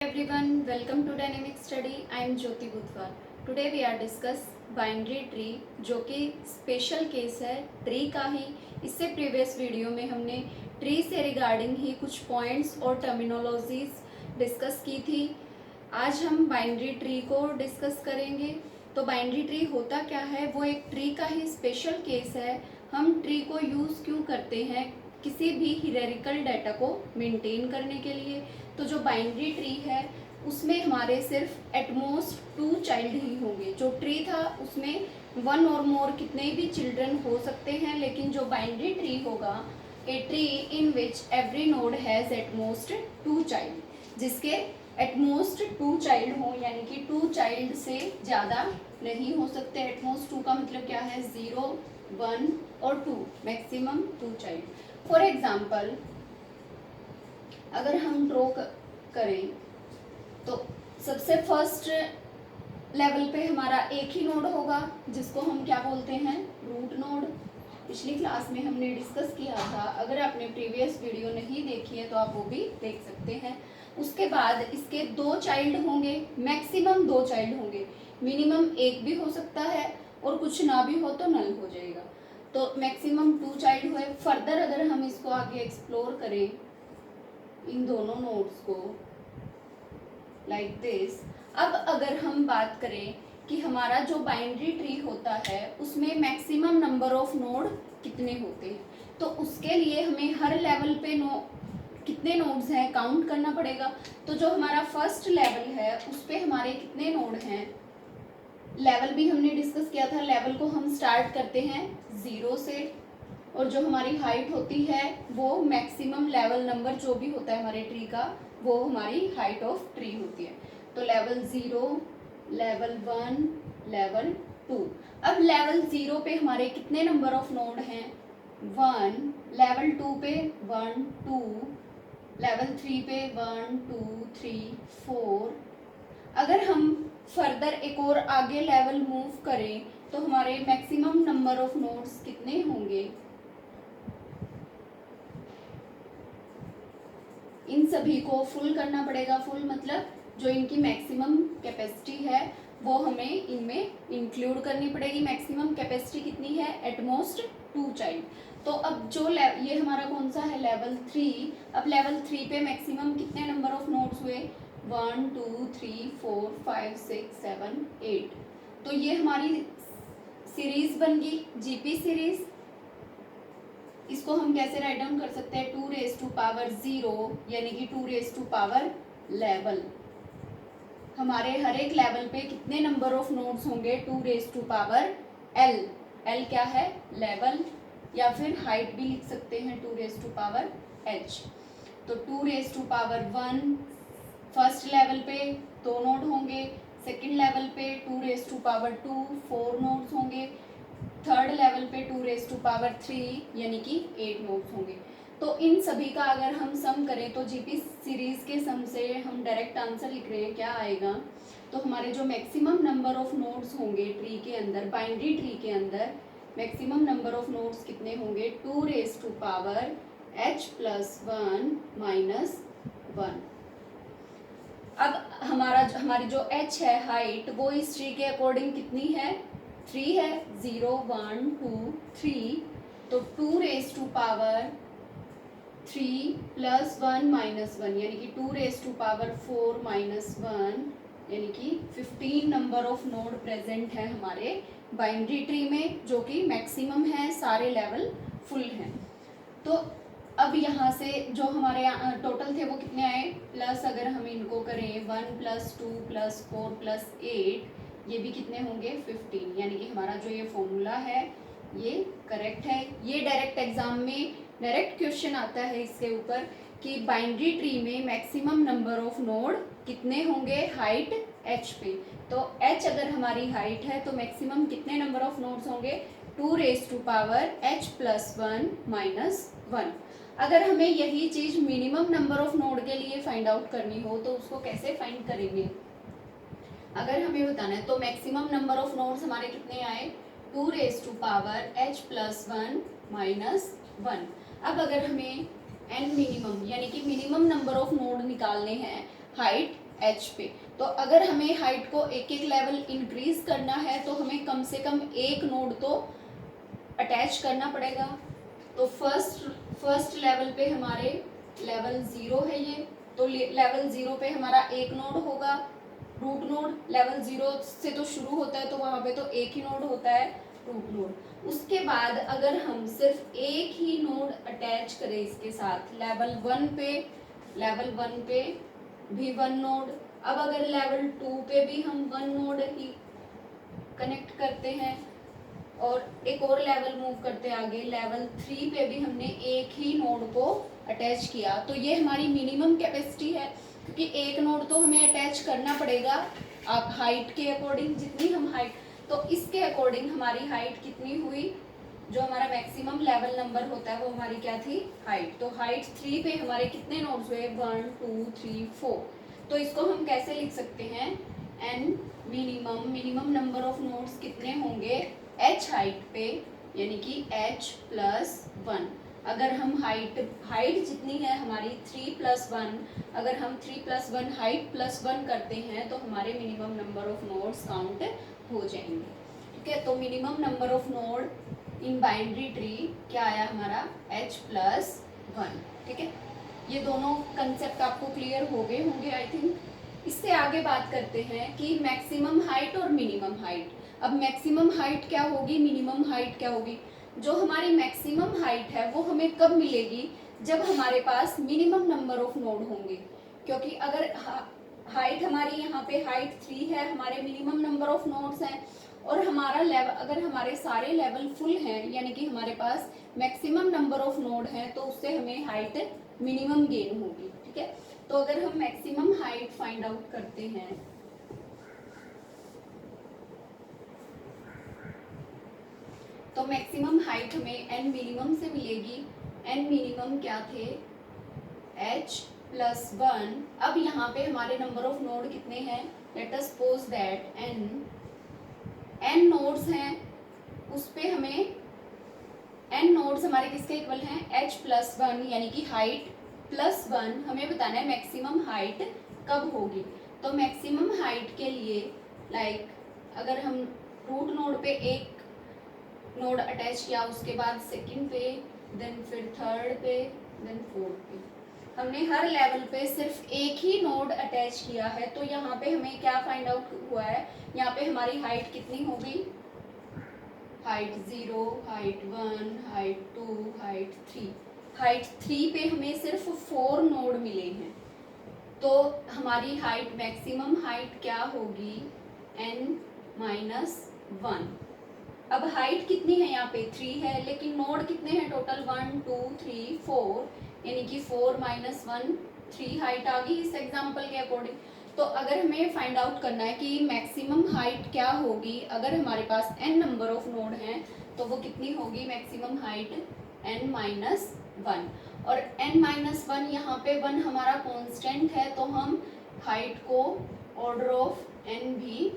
Everyone, welcome to Dynamic Study. I am Jyoti Budhwar. Today we are discuss binary tree, जो कि special case है tree का ही। इससे previous video में हमने ट्री से रिगार्डिंग ही कुछ पॉइंट्स और टर्मिनोलॉजीज डिस्कस की थी। आज हम बाइनरी ट्री को डिस्कस करेंगे। तो बाइनरी ट्री होता क्या है, वो एक ट्री का ही स्पेशल केस है। हम ट्री को यूज़ क्यों करते हैं, किसी भी हियरार्किकल डाटा को मेंटेन करने के लिए। तो जो बाइनरी ट्री है उसमें हमारे सिर्फ एटमोस्ट 2 चाइल्ड ही होंगे। जो ट्री था उसमें 1 और मोर कितने भी चिल्ड्रन हो सकते हैं, लेकिन जो बाइनरी ट्री होगा a tree in which every node has at most 2 child, जिसके एटमोस्ट 2 चाइल्ड हो, यानी कि 2 चाइल्ड से ज़्यादा नहीं हो सकते। एटमोस्ट 2 का मतलब क्या है, 0, 1 और 2, मैक्सिमम 2 चाइल्ड। फॉर एग्जाम्पल अगर हम ड्रॉ करें तो सबसे फर्स्ट लेवल पे हमारा एक ही नोड होगा, जिसको हम क्या बोलते हैं, रूट नोड। पिछली क्लास में हमने डिस्कस किया था। अगर आपने प्रीवियस वीडियो नहीं देखी है तो आप वो भी देख सकते हैं। उसके बाद इसके 2 चाइल्ड होंगे, मैक्सिमम 2 चाइल्ड होंगे, मिनिमम 1 भी हो सकता है और कुछ ना भी हो तो नल हो जाएगा। तो मैक्सिमम 2 चाइल्ड हुए। फर्दर अगर हम इसको आगे एक्सप्लोर करें इन दोनों नोड्स को लाइक दिस। अब अगर हम बात करें कि हमारा जो बाइनरी ट्री होता है उसमें मैक्सिमम नंबर ऑफ नोड कितने होते हैं, तो उसके लिए हमें हर लेवल पे कितने नोड्स हैं काउंट करना पड़ेगा। तो जो हमारा फर्स्ट लेवल है उस पे हमारे कितने नोड हैं, लेवल भी हमने डिस्कस किया था। लेवल को हम स्टार्ट करते हैं 0 से, और जो हमारी हाइट होती है वो मैक्सिमम लेवल नंबर जो भी होता है हमारे ट्री का, वो हमारी हाइट ऑफ ट्री होती है। तो लेवल 0, लेवल 1, लेवल 2। अब लेवल 0 पे हमारे कितने नंबर ऑफ नोड हैं, 1। लेवल 2 पे 1, 2। लेवल 3 पे 1, 2, 3, 4। अगर हम फर्दर एक और आगे लेवल मूव करें तो हमारे मैक्सिमम नंबर ऑफ नोड्स कितने होंगे, इन सभी को फुल करना पड़ेगा। फुल मतलब जो इनकी मैक्सिमम कैपेसिटी है वो हमें इनमें इंक्लूड करनी पड़ेगी। मैक्सिमम कैपेसिटी कितनी है, एटमोस्ट 2 चाइल्ड। तो अब जो ये हमारा कौन सा है, लेवल 3। अब लेवल 3 पे मैक्सिमम कितने नंबर ऑफ नोड्स हुए, 1, 2, 3, 4, 5, 6, 7, 8। तो ये हमारी सीरीज बन गई, जीपी सीरीज। इसको हम कैसे राइट डाउन कर सकते हैं, 2 रेज टू पावर 0, यानी कि 2 रेज टू पावर लेवल। हमारे हर एक लेवल पे कितने नंबर ऑफ नोड्स होंगे, 2 raise to power L. L क्या है, लेवल, या फिर हाइट भी लिख सकते हैं 2 रेज टू पावर एच। तो 2 raise to power 1 first level पे 2 नोड होंगे। सेकेंड लेवल पे 2 रेज टू पावर 2 4 नोड्स होंगे। थर्ड लेवल पे 2 रेज टू पावर 3 यानी कि 8 नोड्स होंगे। तो इन सभी का अगर हम सम करें तो जीपी सीरीज के सम से हम डायरेक्ट आंसर लिख रहे हैं, क्या आएगा, तो हमारे जो मैक्सिमम नंबर ऑफ नोड्स होंगे ट्री के अंदर, बाइनरी ट्री के अंदर मैक्सिमम नंबर ऑफ नोड्स कितने होंगे, 2 raise to power h plus 1 minus 1। अब हमारी जो h है हाइट, वो इस ट्री के अकॉर्डिंग कितनी है, 3 है। 0, 1, 2, 3। तो 2 raise to power 3 plus 1 minus 1, यानी कि 2 रेज टू पावर 4 माइनस 1, यानी कि 15 नंबर ऑफ नोड प्रेजेंट है हमारे बाइनरी ट्री में, जो कि मैक्सिमम है, सारे लेवल फुल हैं। तो अब यहाँ से जो हमारे टोटल थे वो कितने आए, प्लस अगर हम इनको करें 1 प्लस 2 प्लस 4 प्लस 8, ये भी कितने होंगे, 15। यानी कि हमारा जो ये फॉर्मूला है ये करेक्ट है। ये डायरेक्ट एग्जाम में डायरेक्ट क्वेश्चन आता है इसके ऊपर कि बाइनरी ट्री में मैक्सिमम नंबर ऑफ नोड कितने होंगे हाइट h पे। तो h अगर हमारी हाइट है तो मैक्सिमम कितने नंबर ऑफ नोड्स होंगे, 2 raise to power h plus 1 minus 1। अगर हमें यही चीज मिनिमम नंबर ऑफ नोड के लिए फाइंड आउट करनी हो तो उसको कैसे फाइंड करेंगे, अगर हमें बताना है तो मैक्सिमम नंबर ऑफ नोड्स हमारे कितने आए, 2 raise to power h plus 1 minus 1। अब अगर हमें n मिनिमम यानी कि मिनिमम नंबर ऑफ नोड निकालने हैं हाइट एच पे। तो अगर हमें हाइट को एक एक लेवल इंक्रीज करना है तो हमें कम से कम एक नोड तो अटैच करना पड़ेगा। तो फर्स्ट लेवल पे हमारे लेवल 0 है ये, तो लेवल 0 पे हमारा एक नोड होगा, रूट नोड। लेवल 0 से तो शुरू होता है तो वहाँ पे तो एक ही नोड होता है, रूट नोड। उसके बाद अगर हम सिर्फ एक ही नोड अटैच करें इसके साथ, लेवल 1 पे भी वन नोड। अब अगर लेवल 2 पे भी हम वन नोड ही कनेक्ट करते हैं और एक और लेवल मूव करते आगे, लेवल 3 पे भी हमने एक ही नोड को अटैच किया, तो ये हमारी मिनिमम कैपेसिटी है, क्योंकि एक नोड तो हमें अटैच करना पड़ेगा आप हाइट के अकॉर्डिंग। जितनी हम हाइट, तो इसके अकॉर्डिंग हमारी हाइट कितनी हुई, जो हमारा मैक्सिमम लेवल नंबर होता है वो हमारी क्या थी, हाइट। तो हाइट 3 पे हमारे कितने नोड्स हुए, 1 2 3 4। तो इसको हम कैसे लिख सकते हैं, N minimum number of nodes कितने होंगे एच हाइट पे, यानी कि h+1। अगर हम हाइट जितनी है हमारी 3+1, अगर हम 3+1 हाइट +1 करते हैं तो हमारे minimum number of nodes count हो जाएंगे। ठीक है, तो minimum number of node in binary tree क्या आया हमारा, h+1। ठीक है, ये दोनों कंसेप्ट आपको क्लियर हो गए होंगे आई थिंक। इससे आगे बात करते हैं कि मैक्सिमम हाइट और मिनिमम हाइट। अब मैक्सिमम हाइट क्या होगी, मिनिमम हाइट क्या होगी। जो हमारी मैक्सिमम हाइट है वो हमें कब मिलेगी, जब हमारे पास मिनिमम नंबर ऑफ नोड होंगे। क्योंकि अगर हाइट हमारी यहाँ पे हाइट 3 है, हमारे मिनिमम नंबर ऑफ नोड्स हैं, और हमारा लेवल, अगर हमारे सारे लेवल फुल हैं, यानी कि हमारे पास मैक्सिमम नंबर ऑफ नोड हैं, तो उससे हमें हाइट मिनिमम गेन होगी। ठीक है, तो अगर हम मैक्सिमम हाइट फाइंड आउट करते हैं, तो मैक्सिमम हाइट हमें एन मिनिमम से मिलेगी। एन मिनिमम क्या थे, h+1। अब यहाँ पे हमारे नंबर ऑफ नोड कितने हैं, let us suppose that n nodes हैं, उस पे हमें n नोड्स हमारे किसके इक्वल हैं, h+1, यानी कि हाइट +1। हमें बताना है मैक्सिमम हाइट कब होगी। तो मैक्सिमम हाइट के लिए अगर हम रूट नोड पे एक नोड अटैच किया, उसके बाद सेकंड पे, देन फिर थर्ड पे, देन फोर्थ पे, हमने हर लेवल पे सिर्फ एक ही नोड अटैच किया है, तो यहाँ पे हमें क्या फाइंड आउट हुआ है, यहाँ पे हमारी हाइट कितनी होगी, height 0, height 1, height 2, height 3। Height 3 पे हमें सिर्फ 4 नोड मिले हैं, तो हमारी हाइट मैक्सिमम हाइट क्या होगी, n-1। अब हाइट कितनी है, यहाँ पे 3 है, लेकिन नोड कितने हैं टोटल, 1 2 3 4, यानी कि 4 - 1 3 हाइट आ गई इस एग्जांपल के अकॉर्डिंग। तो अगर हमें फाइंड आउट करना है कि मैक्सिमम हाइट क्या होगी, अगर हमारे पास n नंबर ऑफ नोड हैं, तो वो कितनी होगी मैक्सिमम हाइट, n-1। और n-1 यहाँ पे 1 हमारा कांस्टेंट है, तो हम हाइट को ऑर्डर ऑफ n भी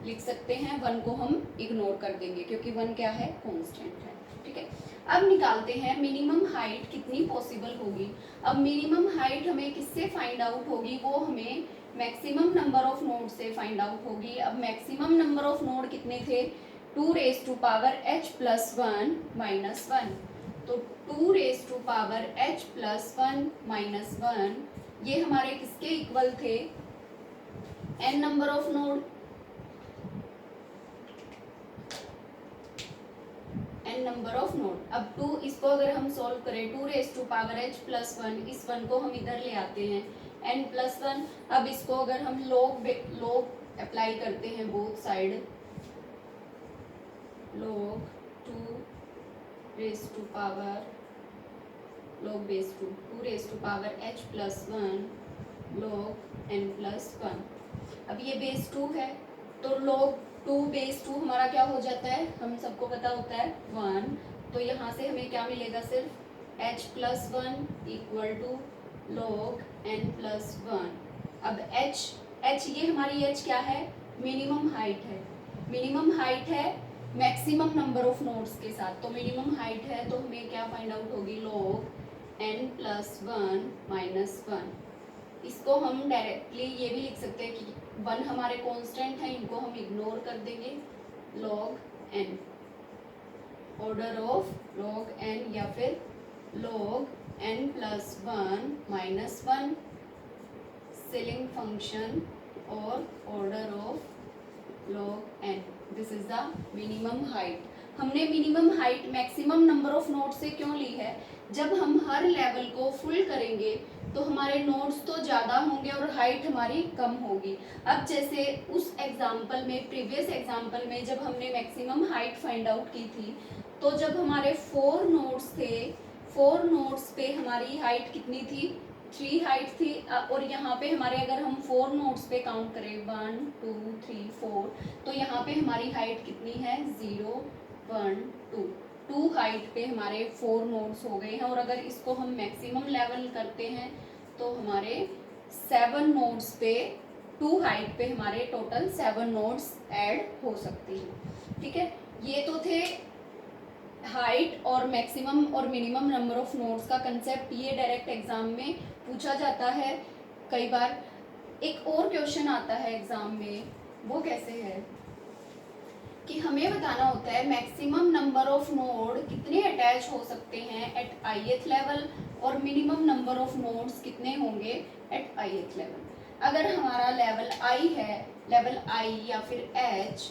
लिख सकते हैं, 1 को हम इग्नोर कर देंगे क्योंकि 1 क्या है, कांस्टेंट है। ठीक है, अब निकालते हैं मिनिमम हाइट कितनी पॉसिबल होगी। अब मिनिमम हाइट हमें किससे फाइंड आउट होगी, वो हमें मैक्सिमम नंबर ऑफ नोड से फाइंड आउट होगी। अब मैक्सिमम नंबर ऑफ नोड कितने थे, 2h+1 - 1। तो 2h+1 - 1 ये हमारे किसके इक्वल थे, n number of node, n number of node. अब 2, इसको अगर हम सॉल्व करें, 2h+1, इस 1 को हम इधर ले आते हैं, n+1। अब इसको अगर हम log अप्लाई करते हैं both side, log 2h+1 log n+1। अब ये बेस 2 है, तो log 2 बेस 2 हमारा क्या हो जाता है, हम सबको पता होता है 1। तो यहाँ से हमें क्या मिलेगा, सिर्फ h+1 = log n+1। अब h ये हमारी h क्या है, मिनिमम हाइट है। मिनिमम हाइट है मैक्सिमम नंबर ऑफ नोड्स के साथ, तो मिनिमम हाइट है, तो हमें क्या फाइंड आउट होगी, log n+1 - 1। इसको हम डायरेक्टली ये भी लिख सकते हैं कि 1 हमारे कांस्टेंट हैं, इनको हम इग्नोर कर देंगे, log n, order of log n या फिर log n plus 1 minus 1 ceiling function और order of log n। This is the minimum height. हमने minimum height maximum number of node से क्यों ली है? जब हम हर लेवल को फुल करेंगे तो हमारे नोड्स तो ज़्यादा होंगे और हाइट हमारी कम होगी। अब जैसे उस एग्जाम्पल में, प्रीवियस एग्जाम्पल में जब हमने मैक्सिमम हाइट फाइंड आउट की थी, तो जब हमारे 4 नोड्स थे, 4 नोड्स पे हमारी हाइट कितनी थी? 3 हाइट थी। और यहाँ पे हमारे अगर हम 4 नोड्स पे काउंट करें 1 2 3 4, तो यहाँ पे हमारी हाइट कितनी है? 0 1 2। 2 हाइट पे हमारे 4 नोड्स हो गए हैं। और अगर इसको हम मैक्सिमम लेवल करते हैं तो हमारे 7 नोड्स पे 2 हाइट पे हमारे टोटल 7 नोड्स ऐड हो सकते हैं। ठीक है, ये तो थे हाइट और मैक्सिमम और मिनिमम नंबर ऑफ नोड्स का कंसेप्ट। ये डायरेक्ट एग्जाम में पूछा जाता है कई बार। एक और क्वेश्चन आता है एग्जाम में, वो कैसे है कि हमें बताना होता है मैक्सिमम नंबर ऑफ नोड कितने अटैच हो सकते हैं एट ith लेवल और मिनिमम नंबर ऑफ नोड्स कितने होंगे एट ith लेवल। अगर हमारा लेवल i है, लेवल i या फिर h,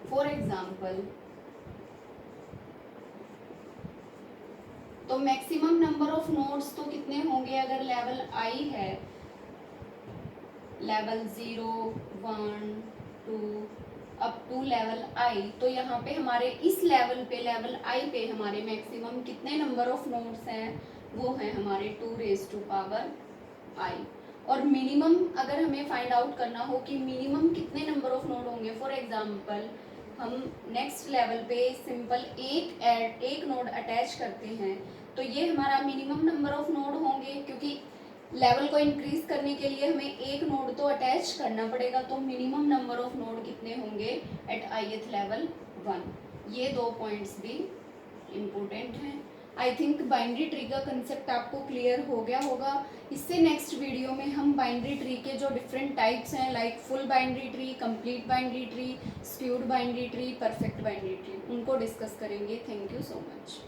फॉर एग्जाम्पल, तो मैक्सिमम नंबर ऑफ नोड्स तो कितने होंगे? अगर लेवल i है, level 0 1 2 up to level i, तो यहाँ पे हमारे इस लेवल पे, लेवल i पे हमारे मैक्सिमम कितने नंबर ऑफ नोड्स हैं? वो हैं हमारे 2 raised to power i। और मिनिमम अगर हमें फाइंड आउट करना हो कि मिनिमम कितने नंबर ऑफ नोड होंगे, फॉर एग्जांपल हम नेक्स्ट लेवल पे सिंपल एक नोड अटैच करते हैं, तो ये हमारा मिनिमम नंबर ऑफ नोड होंगे, क्योंकि लेवल को इंक्रीज करने के लिए हमें एक नोड तो अटैच करना पड़ेगा। तो मिनिमम नंबर ऑफ नोड कितने होंगे एट ith लेवल 1। ये 2 पॉइंट्स भी इम्पोर्टेंट हैं। आई थिंक बाइनरी ट्री का कंसेप्ट आपको क्लियर हो गया होगा। इससे नेक्स्ट वीडियो में हम बाइनरी ट्री के जो डिफरेंट टाइप्स हैं, like full binary tree, complete binary tree, skewed binary tree, perfect binary tree, उनको डिस्कस करेंगे। Thank you so much.